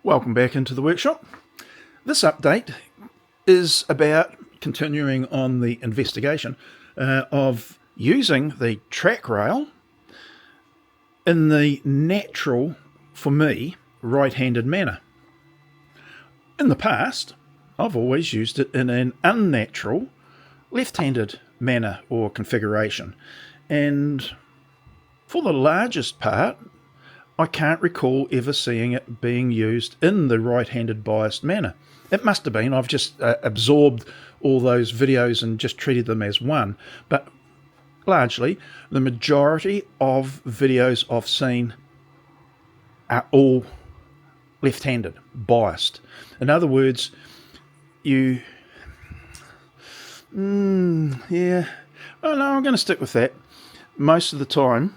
Welcome back into the workshop. This update is about continuing on the investigation of using the track rail in the natural, for me, right-handed manner. In the past, I've always used it in an unnatural, left-handed manner or configuration, and for the largest part, I can't recall ever seeing it being used in the right-handed biased manner. It must have been, I've just absorbed all those videos and just treated them as one, but largely the majority of videos I've seen are all left-handed, biased. In other words, I'm going to stick with that. Most of the time,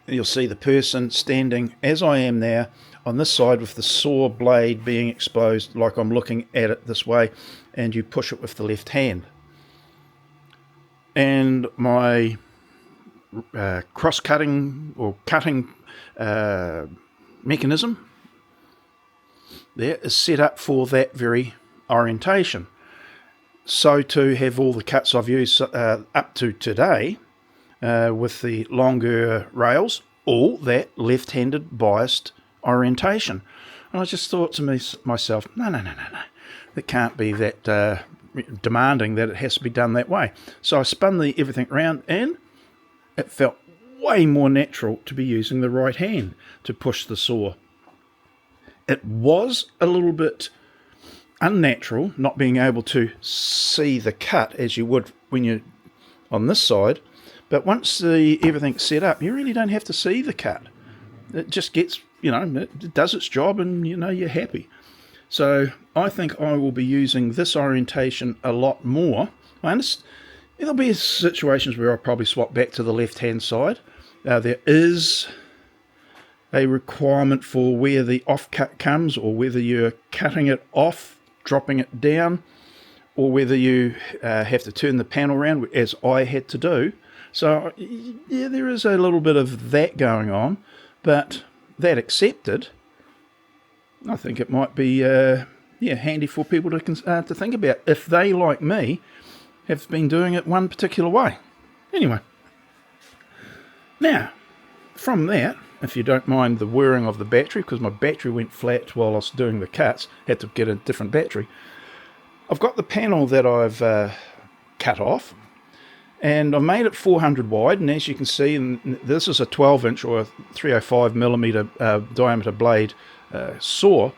you'll see the person standing, as I am now, on this side with the saw blade being exposed like I'm looking at it this way, and you push it with the left hand. And my cross-cutting or cutting mechanism there is set up for that very orientation. So too have all the cuts I've used up to today, with the longer rails, all that left-handed biased orientation. And I just thought to myself, no. It can't be that demanding that it has to be done that way. So I spun everything around, and it felt way more natural to be using the right hand to push the saw. It was a little bit unnatural not being able to see the cut as you would when you're on this side. But once everything's set up, you really don't have to see the cut. It just gets, it does its job, and you're happy. So I think I will be using this orientation a lot more. There'll be situations where I'll probably swap back to the left-hand side. There is a requirement for where the off-cut comes, or whether you're cutting it off, dropping it down, or whether you have to turn the panel around, as I had to do. So, yeah, there is a little bit of that going on, but that accepted, I think it might be handy for people to think about if they, like me, have been doing it one particular way. Anyway, now, from that, if you don't mind the whirring of the battery, because my battery went flat while I was doing the cuts, had to get a different battery, I've got the panel that I've cut off, and I made it 400 wide, and as you can see, and this is a 12-inch or a 305mm diameter blade saw.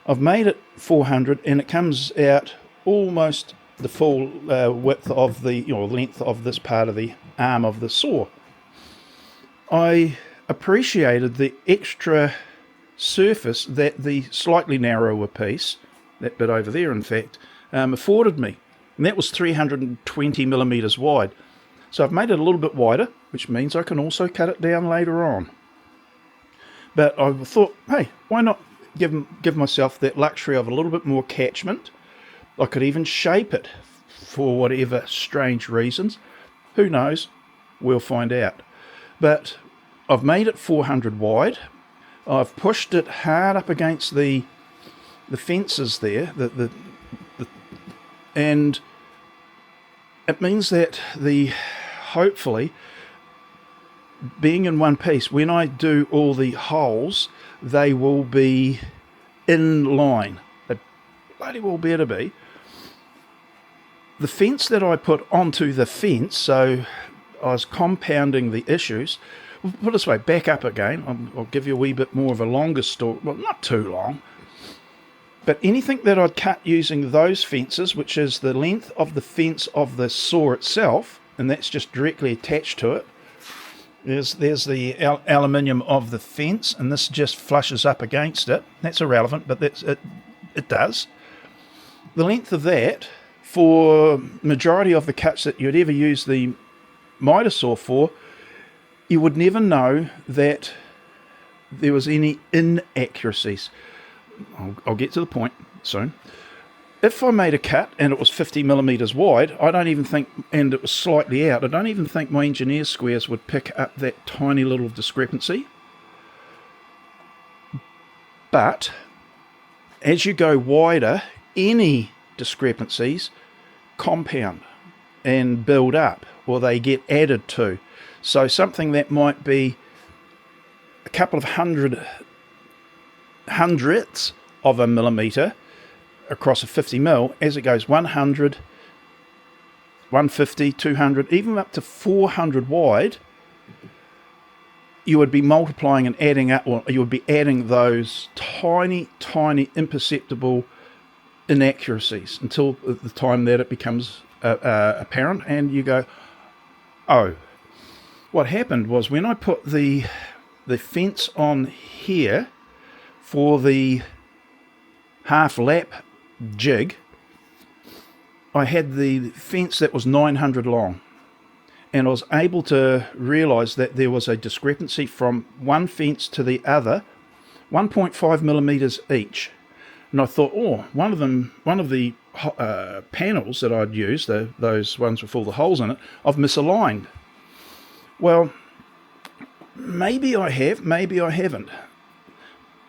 I've made it 400, and it comes out almost the full width of the length of this part of the arm of the saw. I appreciated the extra surface that the slightly narrower piece, that bit over there in fact, afforded me. And that was 320 millimeters wide. So I've made it a little bit wider, which means I can also cut it down later on. But I thought, hey, why not give myself that luxury of a little bit more catchment? I could even shape it for whatever strange reasons. Who knows? We'll find out. But I've made it 400 wide. I've pushed it hard up against the fences there, and it means that hopefully, being in one piece, when I do all the holes, they will be in line. They bloody well better be. The fence that I put onto the fence, so I was compounding the issues. We'll put it this way, back up again. I'll give you a wee bit more of a longer story. Well, not too long. But anything that I'd cut using those fences, which is the length of the fence of the saw itself, and that's just directly attached to it. There's the aluminium of the fence, and this just flushes up against it. That's irrelevant, but it does. The length of that, for majority of the cuts that you'd ever use the miter saw for, you would never know that there was any inaccuracies. I'll get to the point soon. If I made a cut and it was 50 millimeters wide, and it was slightly out, I don't even think my engineer's squares would pick up that tiny little discrepancy. But as you go wider, any discrepancies compound and build up, or they get added to. So something that might be a couple of hundredths of a millimetre across a 50 mil, as it goes 100, 150, 200, even up to 400 wide, you would be multiplying and adding up, or you would be adding those tiny, tiny, imperceptible inaccuracies until the time that it becomes apparent, and you go, oh, what happened was when I put the fence on here for the half lap jig, I had the fence that was 900 long, and I was able to realize that there was a discrepancy from one fence to the other, 1.5 millimeters each. And I thought, oh, one of the panels that I'd used, those ones with all the holes in it, I've misaligned. Well, maybe I have, maybe I haven't.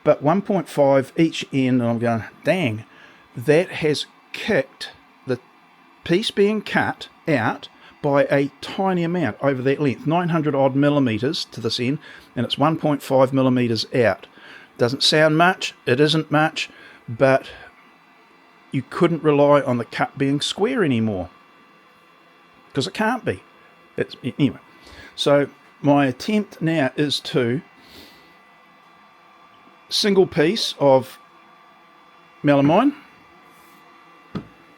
But 1.5 each end, and I'm going, dang, that has kicked the piece being cut out by a tiny amount over that length, 900 odd millimeters to this end, and it's 1.5 millimeters out. Doesn't sound much, it isn't much, but you couldn't rely on the cut being square anymore, because it can't be. Anyway, so my attempt now is to single piece of melamine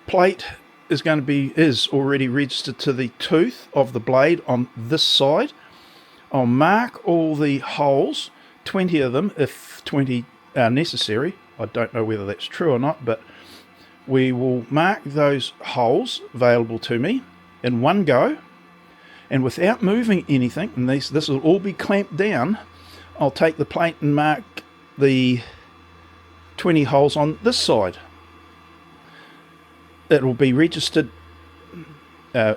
plate is already registered to the tooth of the blade on this side. I'll mark all the holes, 20 of them if 20 are necessary. I don't know whether that's true or not, but we will mark those holes available to me in one go, and without moving anything, and this will all be clamped down, I'll take the plate and mark the 20 holes on this side. It will be registered,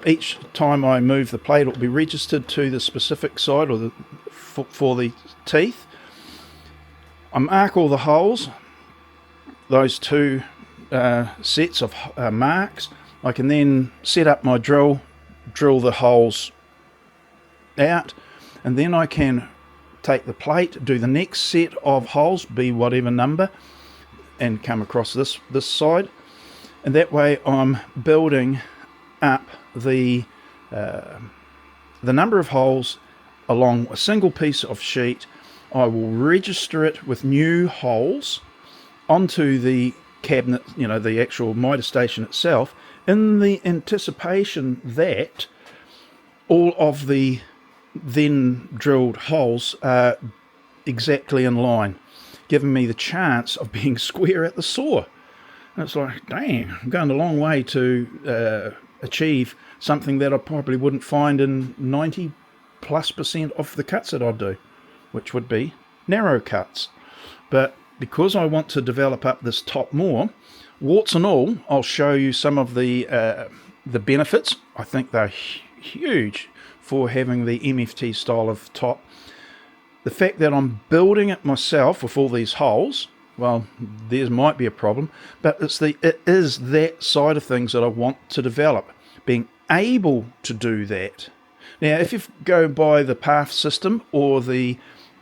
each time I move the plate, it will be registered to the specific side, or for the teeth. I mark all the holes, those two sets of marks. I can then set up my drill the holes out, and then I can take the plate, do the next set of holes, be whatever number, and come across this side. And that way I'm building up the number of holes along a single piece of sheet. I will register it with new holes onto the cabinet, the actual miter station itself, in the anticipation that all of the then drilled holes are exactly in line, giving me the chance of being square at the saw. And it's like, dang, I'm going a long way to achieve something that I probably wouldn't find in 90+% of the cuts that I do, which would be narrow cuts. But because I want to develop up this top more, warts and all, I'll show you some of the benefits. I think they're huge for having the MFT style of top. The fact that I'm building it myself with all these holes, well, there might be a problem, but it is that side of things that I want to develop, being able to do that. Now, if you go by the PATH system or the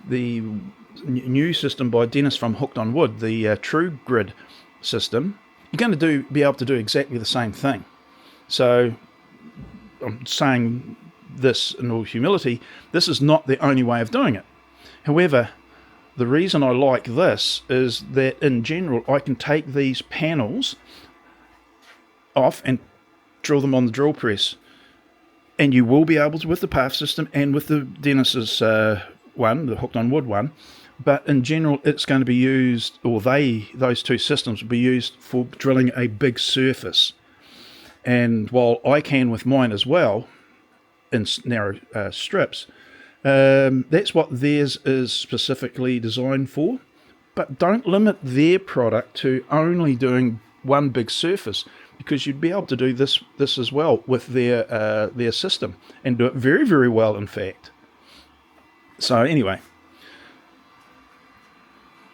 new system by Dennis from Hooked on Wood, the True Grid system, you're going to be able to do exactly the same thing. So I'm saying this in all humility, this is not the only way of doing it. However, the reason I like this is that in general I can take these panels off and drill them on the drill press, and you will be able to with the PATH system and with the Dennis's one, the Hooked on Wood one. But in general, it's going to be used, or those two systems will be used for drilling a big surface. And while I can with mine as well, in narrow strips, that's what theirs is specifically designed for. But don't limit their product to only doing one big surface, because you'd be able to do this as well with their system, and do it very, very well, in fact. So anyway,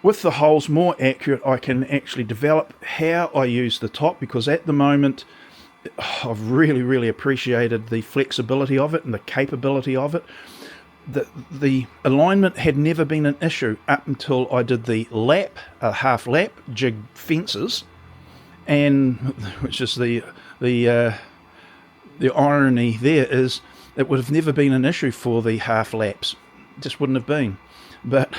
with the holes more accurate, I can actually develop how I use the top, because at the moment I've really appreciated the flexibility of it and the capability of it. The alignment had never been an issue up until I did the half lap jig fences, and which is the irony there is it would have never been an issue for the half laps. It just wouldn't have been. But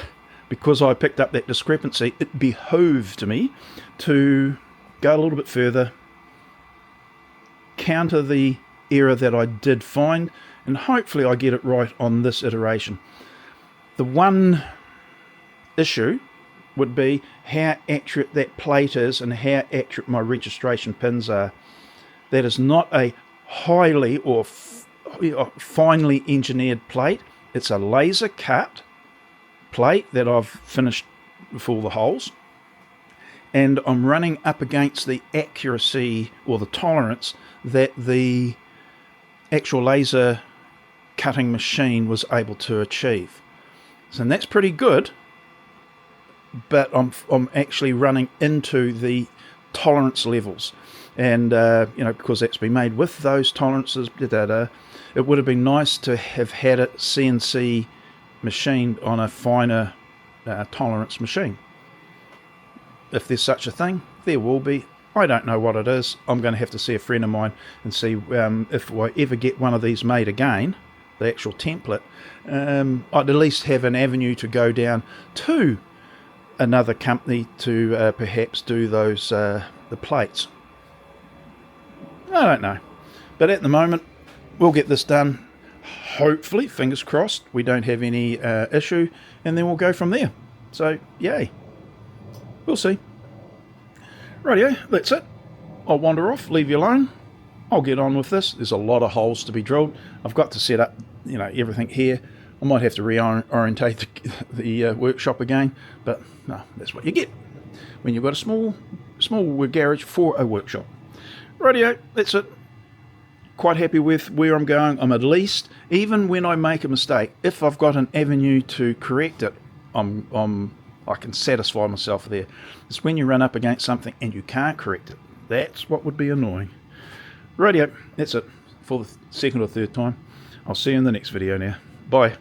because I picked up that discrepancy, it behoved me to go a little bit further, counter the error that I did find, and hopefully I get it right on this iteration. The one issue would be how accurate that plate is and how accurate my registration pins are. That is not a highly or finely engineered plate. It's a laser cut plate that I've finished with all the holes, and I'm running up against the accuracy or the tolerance that the actual laser cutting machine was able to achieve. So and that's pretty good, but I'm actually running into the tolerance levels, and because that's been made with those tolerances, it would have been nice to have had it CNC machined on a finer tolerance machine. If there's such a thing, there will be. I don't know what it is. I'm going to have to see a friend of mine and see if I ever get one of these made again, the actual template. I'd at least have an avenue to go down to another company to perhaps do those the plates. I don't know, but at the moment we'll get this done. Hopefully, fingers crossed, we don't have any issue, and then we'll go from there. So yay, we'll see. Rightio, that's it. I'll wander off, leave you alone. I'll get on with this. There's a lot of holes to be drilled. I've got to set up everything here. I might have to reorientate the workshop again, but no, that's what you get when you've got a small garage for a workshop. Rightio, that's it. Quite happy with where I'm going. I'm at least, even when I make a mistake, if I've got an avenue to correct it, I can satisfy myself there. It's when you run up against something and you can't correct it. That's what would be annoying. Rightio, that's it for the second or third time. I'll see you in the next video now. Bye.